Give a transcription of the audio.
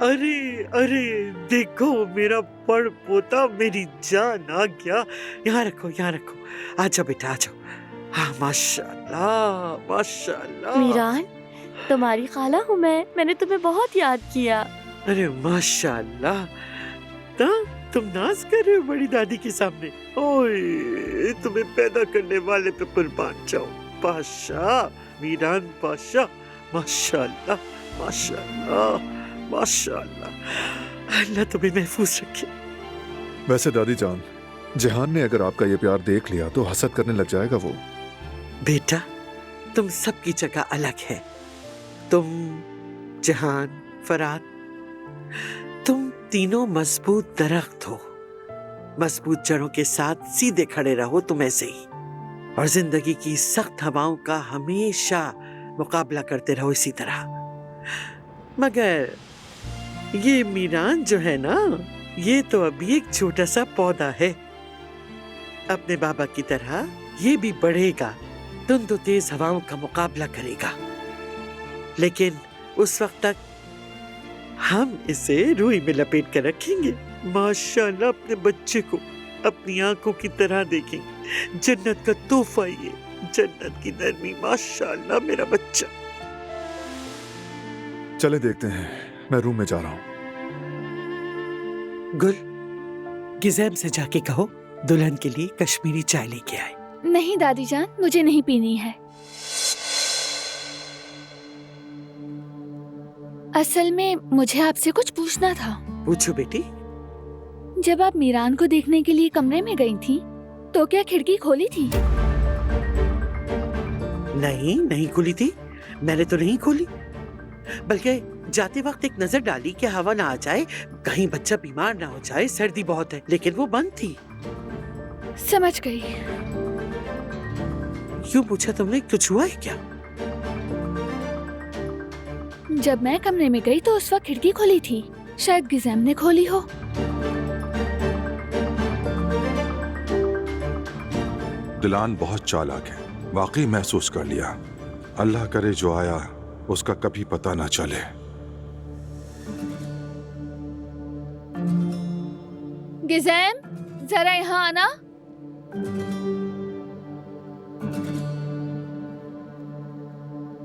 अरे अरे, देखो मेरा बड़ पोता, मेरी जान आ गया। यहाँ रखो, यहाँ रखो। आ जाओ बेटा, आ जाओ। हाँ, माशाल्लाह माशाल्लाह। मीरान, तुम्हारी खाला हूँ मैंने तुम्हें बहुत याद किया। अरे माशाल्लाह, तुम नाज कर रहे हो बड़ी दादी के सामने। ओए, तुम्हें पैदा करने वाले पे कुर्बान जाओ। पाशा, मीरान पाशा, माशाल्लाह माशाल्लाह माशाल्लाह। अल्लाह तुम्हें महफूज रखे। वैसे दादी जान, जहान ने अगर आपका ये प्यार देख लिया तो हसद करने लग जाएगा वो। बेटा, तुम सबकी जगह अलग है। तुम, जहान, फरात, तुम तीनों मजबूत दरख्त हो। मजबूत जड़ों के साथ सीधे खड़े रहो तुम ऐसे ही, और जिंदगी की सख्त हवाओं का हमेशा मुकाबला करते रहो इसी तरह। मगर ये मीरान जो है ना, ये तो अभी एक छोटा सा पौधा है। अपने बाबा की तरह ये भी बढ़ेगा, धुंध तेज हवाओं का मुकाबला करेगा। लेकिन उस वक्त तक हम इसे रूई में लपेट कर रखेंगे। माशाल्लाह, अपने बच्चे को अपनी आंखों की तरह देखेंगे। जन्नत का तोहफा ये, जन्नत की नरमी। माशाल्लाह मेरा बच्चा। चले देखते हैं, मैं रूम में जा रहा हूँ। गुल, गिज़ैम से जाके कहो दुल्हन के लिए कश्मीरी चाय लेके आए। नहीं दादी जान, मुझे नहीं पीनी है। असल में मुझे आपसे कुछ पूछना था। पूछो बेटी। जब आप मीरान को देखने के लिए कमरे में गई थी, तो क्या खिड़की खोली थी? नहीं, नहीं खुली थी। मैंने तो नहीं खोली, बल्कि जाते वक्त एक नजर डाली कि हवा ना आ जाए, कहीं बच्चा बीमार ना हो जाए, सर्दी बहुत है। लेकिन वो बंद थी। समझ गई। क्यों पूछा तुमने? कुछ हुआ है क्या? जब मैं कमरे में गई तो उस वक्त खिड़की खुली थी। शायद गिज़ैम ने खोली हो। दिलान बहुत चालाक है, वाकई महसूस कर लिया। अल्लाह करे जो आया उसका कभी पता ना चले। गिज़ैम, जरा यहाँ आना।